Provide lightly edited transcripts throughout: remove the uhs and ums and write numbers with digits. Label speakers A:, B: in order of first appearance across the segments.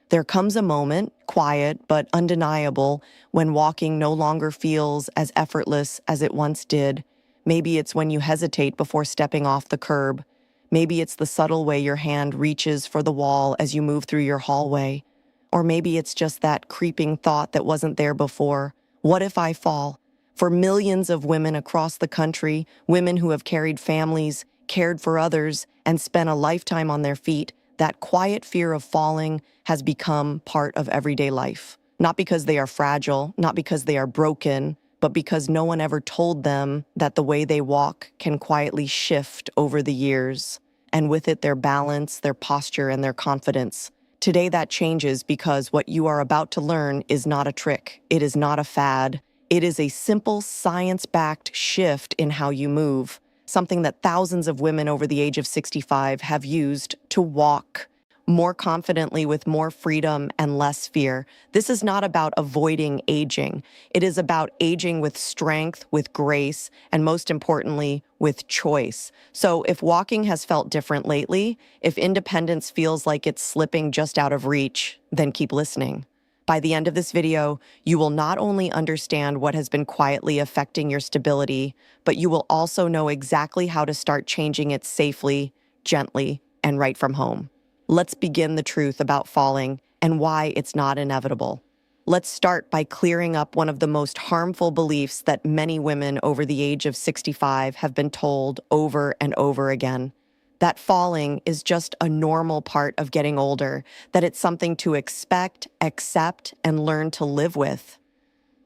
A: There comes a moment, quiet but undeniable, when walking no longer feels as effortless as it once did. Maybe it's when you hesitate before stepping off the curb. Maybe it's the subtle way your hand reaches for the wall as you move through your hallway. Or maybe it's just that creeping thought that wasn't there before. What if I fall? For millions of women across the country, women who have carried families, cared for others, and spent a lifetime on their feet, that quiet fear of falling has become part of everyday life. Not because they are fragile, not because they are broken, but because no one ever told them that the way they walk can quietly shift over the years, and with it their balance, their posture, and their confidence. Today that changes because what you are about to learn is not a trick. It is not a fad. It is a simple science-backed shift in how you move, something that thousands of women over the age of 65 have used to walk more confidently with more freedom and less fear. This is not about avoiding aging. It is about aging with strength, with grace, and most importantly, with choice. So if walking has felt different lately, if independence feels like it's slipping just out of reach, then keep listening. By the end of this video, you will not only understand what has been quietly affecting your stability, but you will also know exactly how to start changing it safely, gently, and right from home. Let's begin the truth about falling and why it's not inevitable. Let's start by clearing up one of the most harmful beliefs that many women over the age of 65 have been told over and over again. That falling is just a normal part of getting older, that it's something to expect, accept, and learn to live with.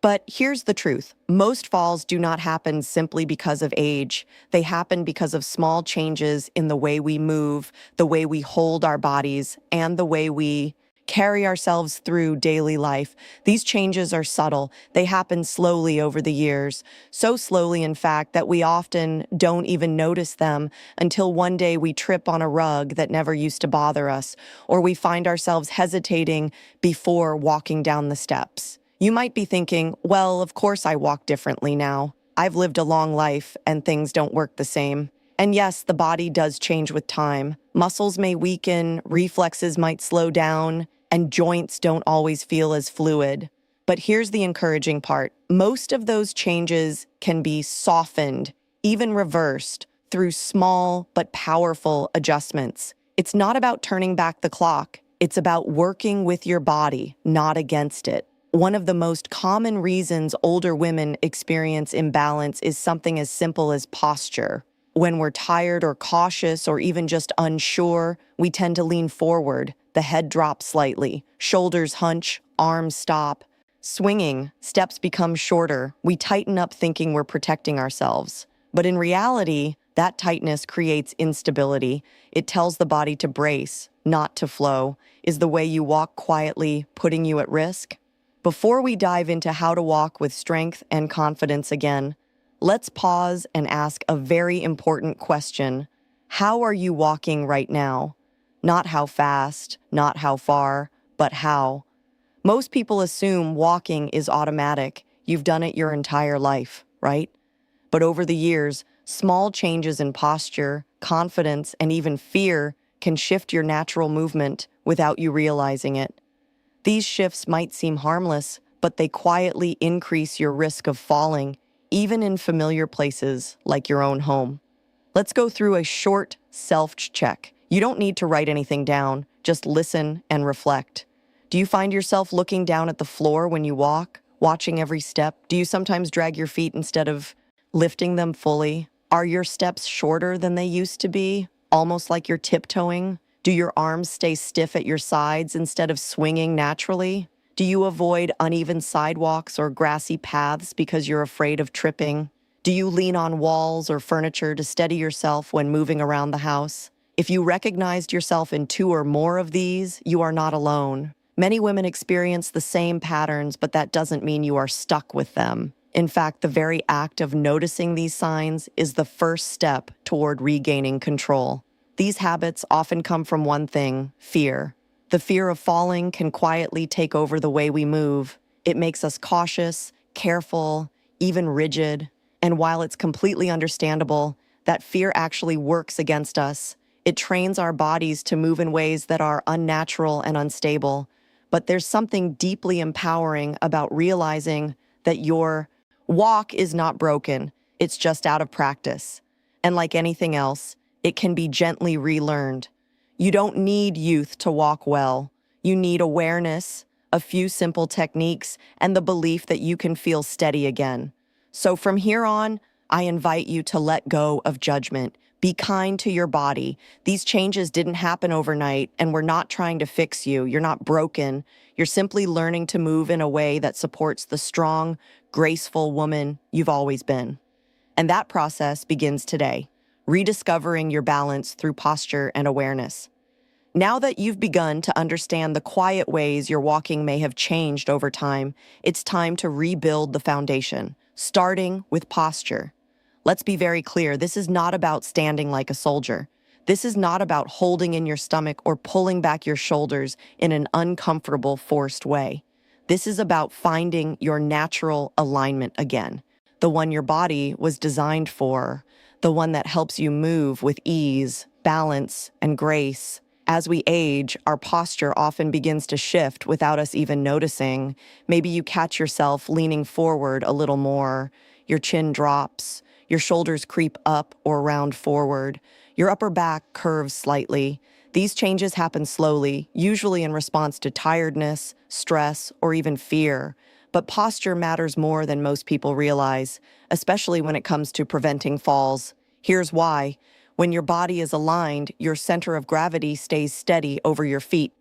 A: But here's the truth. Most falls do not happen simply because of age. They happen because of small changes in the way we move, the way we hold our bodies, and the way we carry ourselves through daily life. These changes are subtle. They happen slowly over the years. So slowly, in fact, that we often don't even notice them until one day we trip on a rug that never used to bother us, or we find ourselves hesitating before walking down the steps. You might be thinking, well, of course I walk differently now. I've lived a long life and things don't work the same. And yes, the body does change with time. Muscles may weaken, reflexes might slow down, and joints don't always feel as fluid. But here's the encouraging part. Most of those changes can be softened, even reversed, through small but powerful adjustments. It's not about turning back the clock. It's about working with your body, not against it. One of the most common reasons older women experience imbalance is something as simple as posture. When we're tired or cautious or even just unsure, we tend to lean forward, the head drops slightly, shoulders hunch, arms stop. Swinging, steps become shorter, we tighten up thinking we're protecting ourselves. But in reality, that tightness creates instability. It tells the body to brace, not to flow. Is the way you walk quietly putting you at risk? Before we dive into how to walk with strength and confidence again, let's pause and ask a very important question. How are you walking right now? Not how fast, not how far, but how. Most people assume walking is automatic. You've done it your entire life, right? But over the years, small changes in posture, confidence, and even fear can shift your natural movement without you realizing it. These shifts might seem harmless, but they quietly increase your risk of falling, even in familiar places like your own home. Let's go through a short self-check. You don't need to write anything down, just listen and reflect. Do you find yourself looking down at the floor when you walk, watching every step? Do you sometimes drag your feet instead of lifting them fully? Are your steps shorter than they used to be, almost like you're tiptoeing? Do your arms stay stiff at your sides instead of swinging naturally? Do you avoid uneven sidewalks or grassy paths because you're afraid of tripping? Do you lean on walls or furniture to steady yourself when moving around the house? If you recognized yourself in two or more of these, you are not alone. Many women experience the same patterns, but that doesn't mean you are stuck with them. In fact, the very act of noticing these signs is the first step toward regaining control. These habits often come from one thing: fear. The fear of falling can quietly take over the way we move. It makes us cautious, careful, even rigid. And while it's completely understandable, that fear actually works against us. It trains our bodies to move in ways that are unnatural and unstable. but there's something deeply empowering about realizing that your walk is not broken, it's just out of practice. And like anything else, it can be gently relearned. You don't need youth to walk well. You need awareness, a few simple techniques, and the belief that you can feel steady again. So from here on, I invite you to let go of judgment. Be kind to your body. These changes didn't happen overnight, and we're not trying to fix you. You're not broken. You're simply learning to move in a way that supports the strong, graceful woman you've always been. And that process begins today, rediscovering your balance through posture and awareness. Now that you've begun to understand the quiet ways your walking may have changed over time, it's time to rebuild the foundation, starting with posture. Let's be very clear, this is not about standing like a soldier. This is not about holding in your stomach or pulling back your shoulders in an uncomfortable, forced way. This is about finding your natural alignment again, the one your body was designed for, the one that helps you move with ease, balance, and grace. As we age, our posture often begins to shift without us even noticing. Maybe you catch yourself leaning forward a little more, your chin drops, your shoulders creep up or round forward, your upper back curves slightly. These changes happen slowly, usually in response to tiredness, stress, or even fear. But posture matters more than most people realize, especially when it comes to preventing falls. Here's why. When your body is aligned, your center of gravity stays steady over your feet.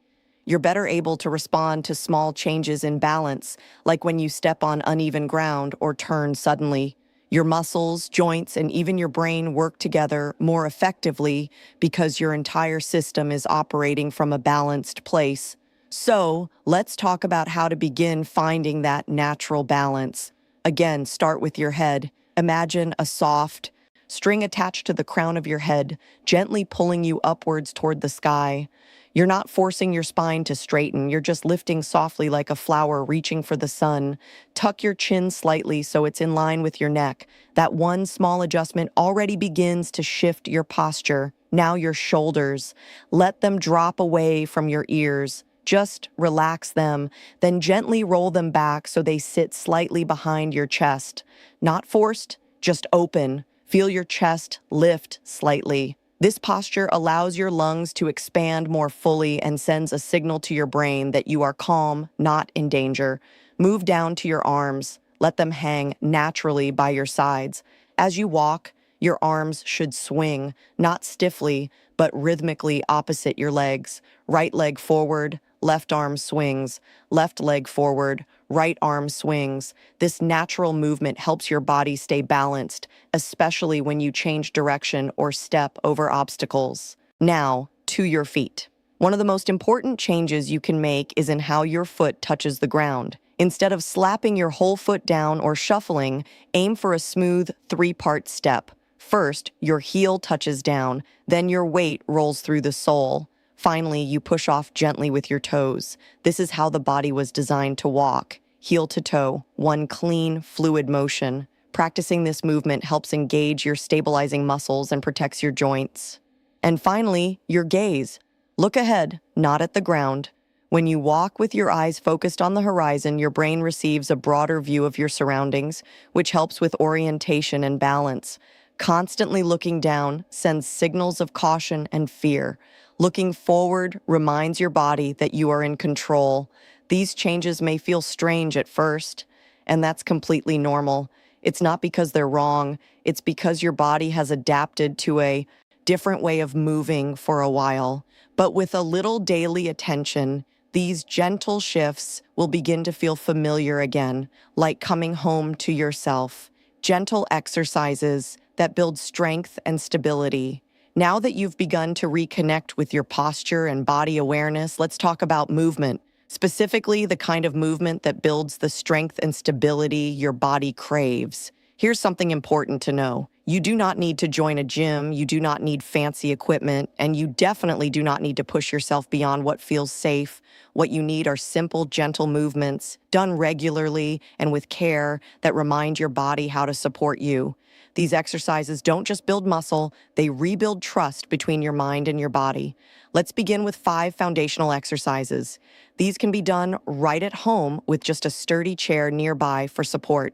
A: You're better able to respond to small changes in balance, like when you step on uneven ground or turn suddenly. Your muscles, joints, and even your brain work together more effectively because your entire system is operating from a balanced place. So, let's talk about how to begin finding that natural balance. Again, start with your head. Imagine a soft string attached to the crown of your head, gently pulling you upwards toward the sky. You're not forcing your spine to straighten, you're just lifting softly like a flower reaching for the sun. Tuck your chin slightly so it's in line with your neck. That one small adjustment already begins to shift your posture. Now your shoulders. Let them drop away from your ears. Just relax them, then gently roll them back so they sit slightly behind your chest. Not forced, just open. Feel your chest lift slightly. This posture allows your lungs to expand more fully and sends a signal to your brain that you are calm, not in danger. Move down to your arms. Let them hang naturally by your sides. As you walk, your arms should swing, not stiffly, but rhythmically opposite your legs. Right leg forward, left arm swings. Left leg forward, right arm swings. This natural movement helps your body stay balanced, especially when you change direction or step over obstacles. Now, to your feet. One of the most important changes you can make is in how your foot touches the ground. Instead of slapping your whole foot down or shuffling, aim for a smooth three-part step. First, your heel touches down, then your weight rolls through the sole. Finally, you push off gently with your toes. This is how the body was designed to walk, heel to toe, one clean, fluid motion. Practicing this movement helps engage your stabilizing muscles and protects your joints. And finally, your gaze. Look ahead, not at the ground. When you walk with your eyes focused on the horizon, your brain receives a broader view of your surroundings, which helps with orientation and balance. Constantly looking down sends signals of caution and fear. Looking forward reminds your body that you are in control. These changes may feel strange at first, and that's completely normal. It's not because they're wrong, it's because your body has adapted to a different way of moving for a while. But with a little daily attention, these gentle shifts will begin to feel familiar again, like coming home to yourself. Gentle exercises that build strength and stability. Now that you've begun to reconnect with your posture and body awareness, let's talk about movement. Specifically, the kind of movement that builds the strength and stability your body craves. Here's something important to know. You do not need to join a gym, you do not need fancy equipment, and you definitely do not need to push yourself beyond what feels safe. What you need are simple, gentle movements, done regularly and with care, that remind your body how to support you. These exercises don't just build muscle, they rebuild trust between your mind and your body. Let's begin with 5 foundational exercises. These can be done right at home with just a sturdy chair nearby for support.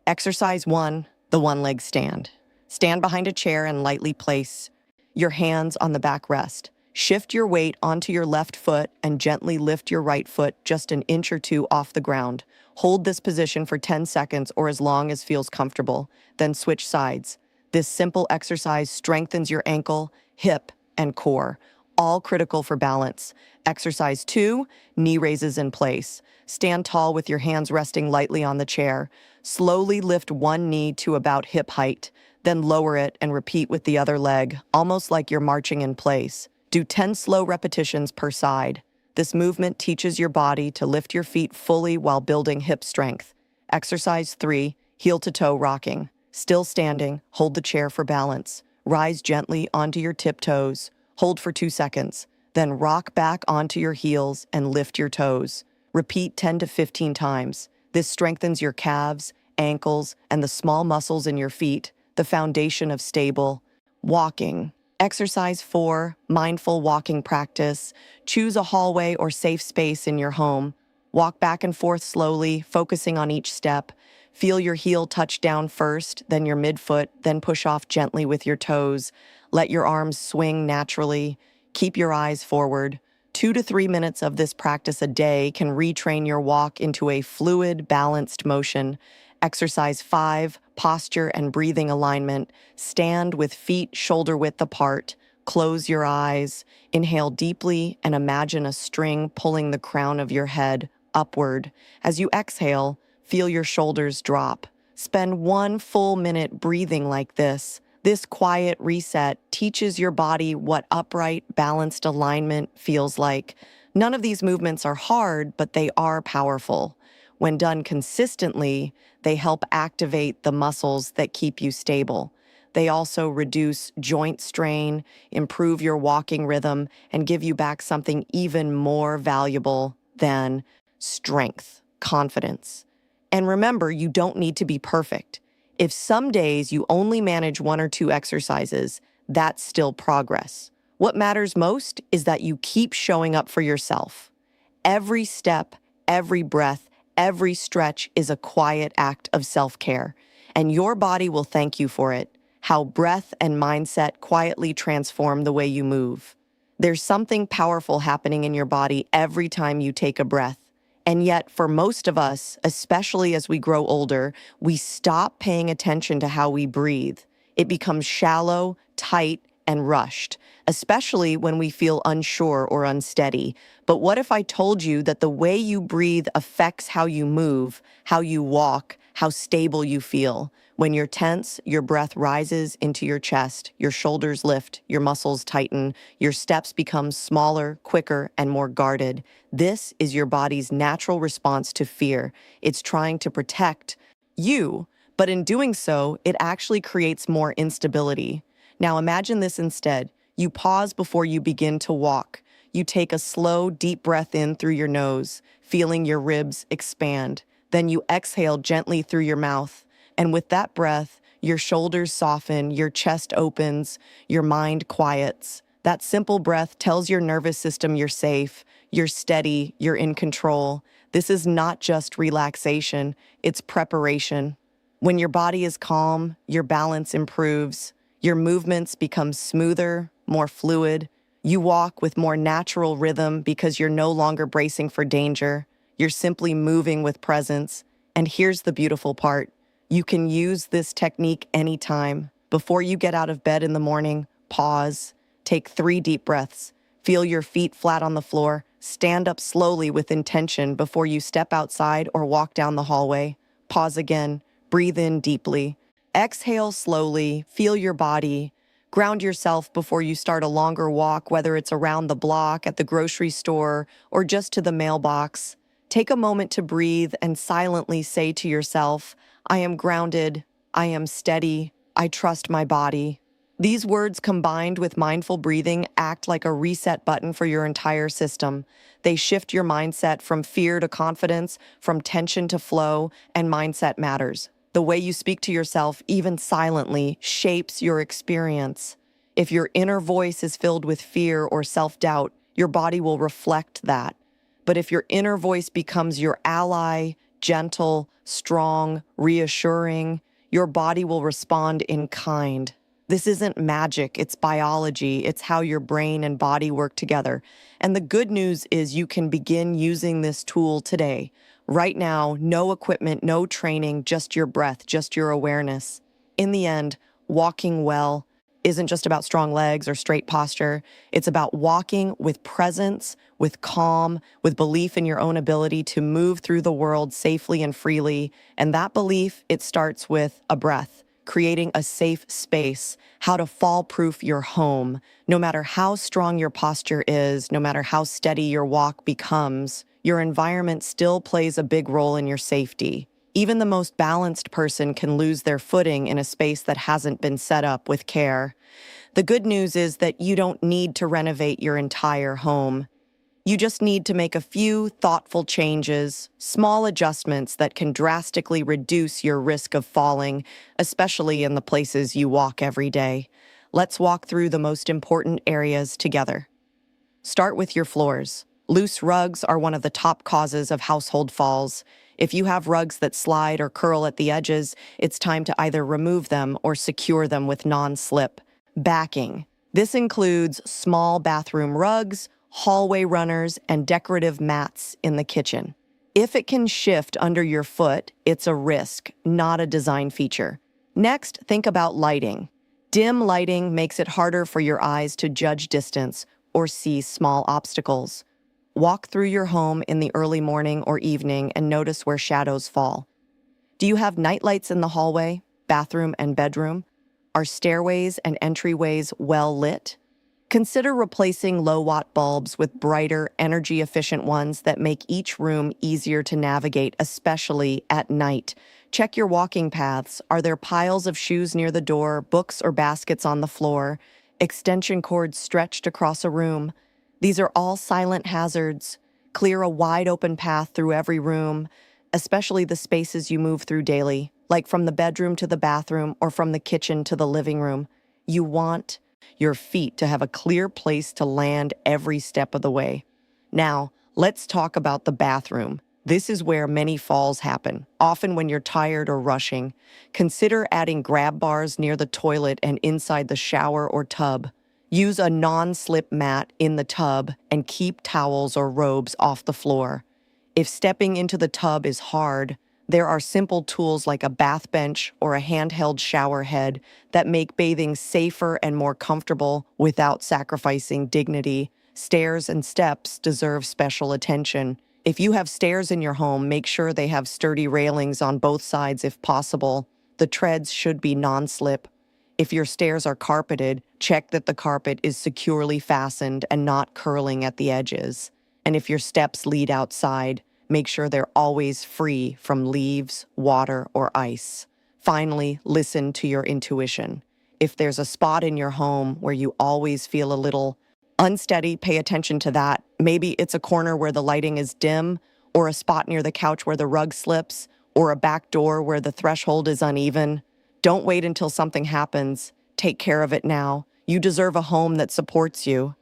A: Exercise 1, the one-leg stand. Stand behind a chair and lightly place your hands on the backrest. Shift your weight onto your left foot and gently lift your right foot just an inch or two off the ground. Hold this position for 10 seconds or as long as feels comfortable, then switch sides. This simple exercise strengthens your ankle, hip, and core, all critical for balance. Exercise 2, knee raises in place. Stand tall with your hands resting lightly on the chair. Slowly lift one knee to about hip height, then lower it and repeat with the other leg, almost like you're marching in place. Do 10 slow repetitions per side. This movement teaches your body to lift your feet fully while building hip strength. Exercise 3, heel-to-toe rocking. Still standing, hold the chair for balance. Rise gently onto your tiptoes. Hold for 2 seconds. Then rock back onto your heels and lift your toes. Repeat 10 to 15 times. This strengthens your calves, ankles, and the small muscles in your feet, the foundation of stable walking. Exercise 4, mindful walking practice. Choose a hallway or safe space in your home. Walk back and forth slowly, focusing on each step. Feel your heel touch down first, then your midfoot, then push off gently with your toes. Let your arms swing naturally. Keep your eyes forward. 2 to 3 minutes of this practice a day can retrain your walk into a fluid, balanced motion. Exercise 5, posture and breathing alignment. Stand with feet shoulder-width apart. Close your eyes. Inhale deeply and imagine a string pulling the crown of your head upward. As you exhale, feel your shoulders drop. Spend 1 full minute breathing like this. This quiet reset teaches your body what upright, balanced alignment feels like. None of these movements are hard, but they are powerful. When done consistently, they help activate the muscles that keep you stable. They also reduce joint strain, improve your walking rhythm, and give you back something even more valuable than strength, confidence. And remember, you don't need to be perfect. If some days you only manage 1 or 2 exercises, that's still progress. What matters most is that you keep showing up for yourself. Every step, every breath, every stretch is a quiet act of self-care, and your body will thank you for it. How breath and mindset quietly transform the way you move. There's something powerful happening in your body every time you take a breath. And yet, for most of us, especially as we grow older, we stop paying attention to how we breathe. It becomes shallow, tight, and rushed, especially when we feel unsure or unsteady. But what if I told you that the way you breathe affects how you move, how you walk, how stable you feel? When you're tense, your breath rises into your chest, your shoulders lift, your muscles tighten, your steps become smaller, quicker, and more guarded. This is your body's natural response to fear. It's trying to protect you, but in doing so, it actually creates more instability. Now imagine this instead. You pause before you begin to walk. You take a slow, deep breath in through your nose, feeling your ribs expand. Then you exhale gently through your mouth. And with that breath, your shoulders soften, your chest opens, your mind quiets. That simple breath tells your nervous system you're safe, you're steady, you're in control. This is not just relaxation, it's preparation. When your body is calm, your balance improves, your movements become smoother, more fluid. You walk with more natural rhythm because you're no longer bracing for danger. You're simply moving with presence. And here's the beautiful part. You can use this technique anytime. Before you get out of bed in the morning, pause, take 3 deep breaths, feel your feet flat on the floor, stand up slowly with intention before you step outside or walk down the hallway. Pause again, breathe in deeply, exhale slowly, feel your body, ground yourself before you start a longer walk, whether it's around the block, at the grocery store, or just to the mailbox. Take a moment to breathe and silently say to yourself, I am grounded, I am steady, I trust my body. These words combined with mindful breathing act like a reset button for your entire system. They shift your mindset from fear to confidence, from tension to flow, and mindset matters. The way you speak to yourself, even silently, shapes your experience. If your inner voice is filled with fear or self-doubt, your body will reflect that. But if your inner voice becomes your ally, gentle, strong, reassuring, your body will respond in kind. This isn't magic, it's biology. It's how your brain and body work together. And the good news is you can begin using this tool today. Right now, no equipment, no training, just your breath, just your awareness. In the end, walking well isn't just about strong legs or straight posture. It's about walking with presence, with calm, with belief in your own ability to move through the world safely and freely. And that belief, it starts with a breath, creating a safe space, how to fall-proof your home. No matter how strong your posture is, no matter how steady your walk becomes, your environment still plays a big role in your safety. Even the most balanced person can lose their footing in a space that hasn't been set up with care. The good news is that you don't need to renovate your entire home. You just need to make a few thoughtful changes, small adjustments that can drastically reduce your risk of falling, especially in the places you walk every day. Let's walk through the most important areas together. Start with your floors. Loose rugs are one of the top causes of household falls. If you have rugs that slide or curl at the edges, it's time to either remove them or secure them with non-slip. Backing. This includes small bathroom rugs, hallway runners, and decorative mats in the kitchen. If it can shift under your foot, it's a risk, not a design feature. Next, think about lighting. Dim lighting makes it harder for your eyes to judge distance or see small obstacles. Walk through your home in the early morning or evening and notice where shadows fall. Do you have night lights in the hallway, bathroom, and bedroom? Are stairways and entryways well lit? Consider replacing low-watt bulbs with brighter, energy-efficient ones that make each room easier to navigate, especially at night. Check your walking paths. Are there piles of shoes near the door, books or baskets on the floor, extension cords stretched across a room? These are all silent hazards. Clear a wide-open path through every room, especially the spaces you move through daily, like from the bedroom to the bathroom or from the kitchen to the living room. You want your feet to have a clear place to land every step of the way. Now, let's talk about the bathroom. This is where many falls happen, often when you're tired or rushing. Consider adding grab bars near the toilet and inside the shower or tub. Use a non-slip mat in the tub and keep towels or robes off the floor. If stepping into the tub is hard, there are simple tools like a bath bench or a handheld shower head that make bathing safer and more comfortable without sacrificing dignity. Stairs and steps deserve special attention. If you have stairs in your home, make sure they have sturdy railings on both sides if possible. The treads should be non-slip. If your stairs are carpeted, check that the carpet is securely fastened and not curling at the edges. And if your steps lead outside, make sure they're always free from leaves, water, or ice. Finally, listen to your intuition. If there's a spot in your home where you always feel a little unsteady, pay attention to that. Maybe it's a corner where the lighting is dim, or a spot near the couch where the rug slips, or a back door where the threshold is uneven. Don't wait until something happens. Take care of it now. You deserve a home that supports you.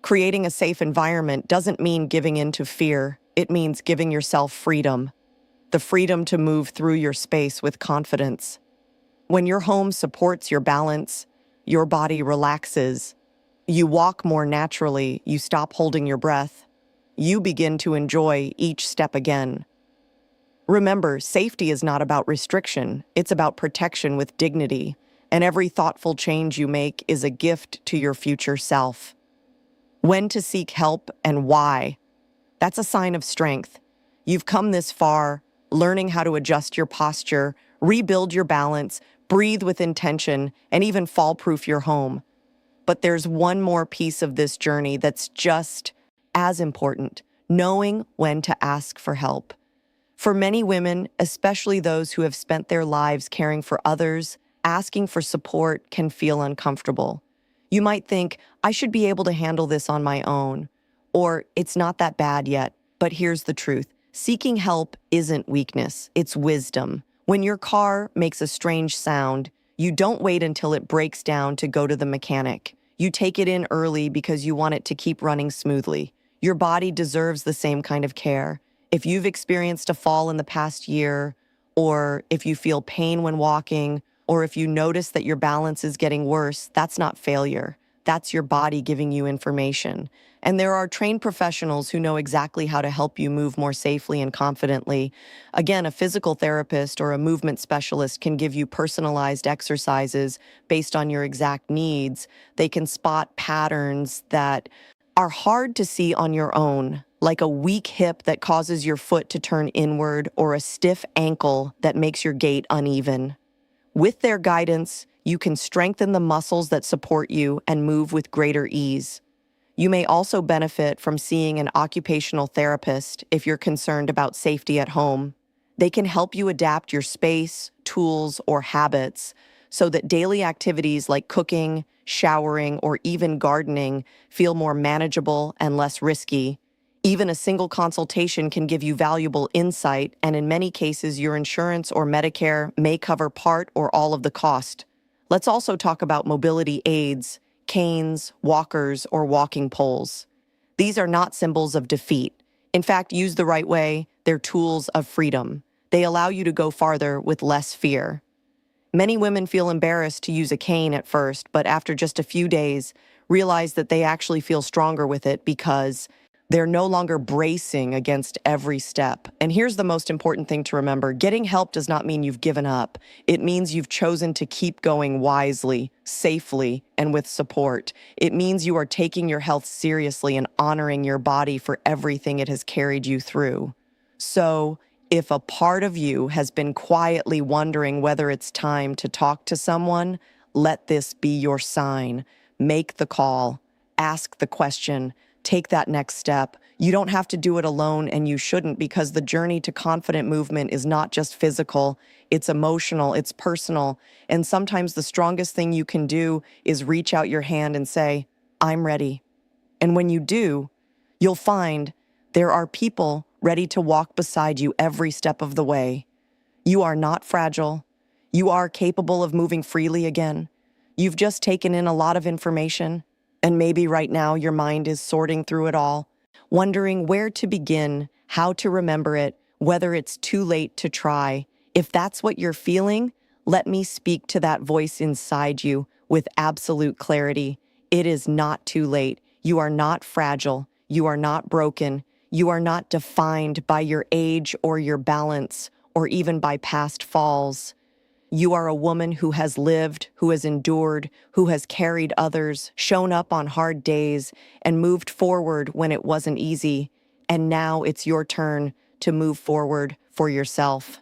A: Creating a safe environment doesn't mean giving in to fear. It means giving yourself freedom. The freedom to move through your space with confidence. When your home supports your balance, your body relaxes. You walk more naturally, you stop holding your breath. You begin to enjoy each step again. Remember, safety is not about restriction, it's about protection with dignity, and every thoughtful change you make is a gift to your future self. When to seek help and why. That's a sign of strength. You've come this far, learning how to adjust your posture, rebuild your balance, breathe with intention, and even fall-proof your home. But there's one more piece of this journey that's just as important, knowing when to ask for help. For many women, especially those who have spent their lives caring for others, asking for support can feel uncomfortable. You might think, I should be able to handle this on my own, or it's not that bad yet. But here's the truth. Seeking help isn't weakness, it's wisdom. When your car makes a strange sound, you don't wait until it breaks down to go to the mechanic. You take it in early because you want it to keep running smoothly. Your body deserves the same kind of care. If you've experienced a fall in the past year, or if you feel pain when walking, or if you notice that your balance is getting worse, that's not failure. That's your body giving you information. And there are trained professionals who know exactly how to help you move more safely and confidently. Again, a physical therapist or a movement specialist can give you personalized exercises based on your exact needs. They can spot patterns that are hard to see on your own, like a weak hip that causes your foot to turn inward or a stiff ankle that makes your gait uneven. With their guidance, you can strengthen the muscles that support you and move with greater ease. You may also benefit from seeing an occupational therapist if you're concerned about safety at home. They can help you adapt your space, tools, or habits so that daily activities like cooking, showering, or even gardening feel more manageable and less risky. Even a single consultation can give you valuable insight, and in many cases, your insurance or Medicare may cover part or all of the cost. Let's also talk about mobility aids, canes, walkers, or walking poles. These are not symbols of defeat. In fact, used the right way, they're tools of freedom. They allow you to go farther with less fear. Many women feel embarrassed to use a cane at first, but after just a few days, realize that they actually feel stronger with it because they're no longer bracing against every step. And here's the most important thing to remember. Getting help does not mean you've given up. It means you've chosen to keep going wisely, safely, and with support. It means you are taking your health seriously and honoring your body for everything it has carried you through. So, if a part of you has been quietly wondering whether it's time to talk to someone, let this be your sign. Make the call, ask the question, take that next step. You don't have to do it alone, and you shouldn't, because the journey to confident movement is not just physical, it's emotional, it's personal, and sometimes the strongest thing you can do is reach out your hand and say, I'm ready. And when you do, you'll find there are people ready to walk beside you every step of the way. You are not fragile. You are capable of moving freely again. You've just taken in a lot of information, and maybe right now your mind is sorting through it all, wondering where to begin, how to remember it, whether it's too late to try. If that's what you're feeling, let me speak to that voice inside you with absolute clarity. It is not too late. You are not fragile. You are not broken. You are not defined by your age or your balance or even by past falls. You are a woman who has lived, who has endured, who has carried others, shown up on hard days, and moved forward when it wasn't easy. And now it's your turn to move forward for yourself.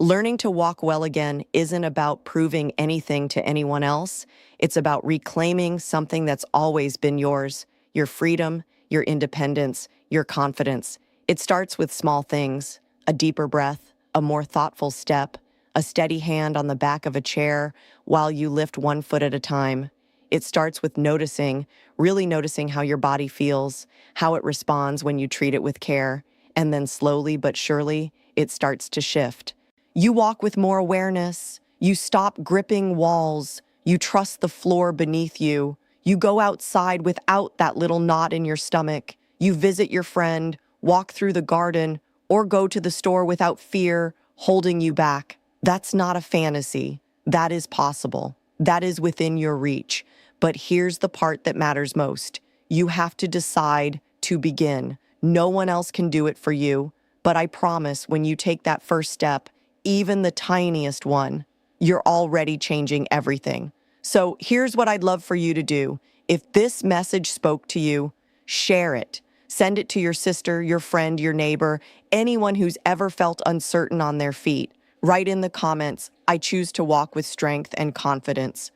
A: Learning to walk well again isn't about proving anything to anyone else. It's about reclaiming something that's always been yours, your freedom, your independence, your confidence. It starts with small things, a deeper breath, a more thoughtful step, a steady hand on the back of a chair while you lift one foot at a time. It starts with noticing, really noticing how your body feels, how it responds when you treat it with care, and then slowly but surely, it starts to shift. You walk with more awareness. You stop gripping walls. You trust the floor beneath you. You go outside without that little knot in your stomach. You visit your friend, walk through the garden, or go to the store without fear holding you back. That's not a fantasy. That is possible. That is within your reach. But here's the part that matters most. You have to decide to begin. No one else can do it for you. But I promise when you take that first step, even the tiniest one, you're already changing everything. So here's what I'd love for you to do. If this message spoke to you, share it. Send it to your sister, your friend, your neighbor, anyone who's ever felt uncertain on their feet. Write in the comments, I choose to walk with strength and confidence.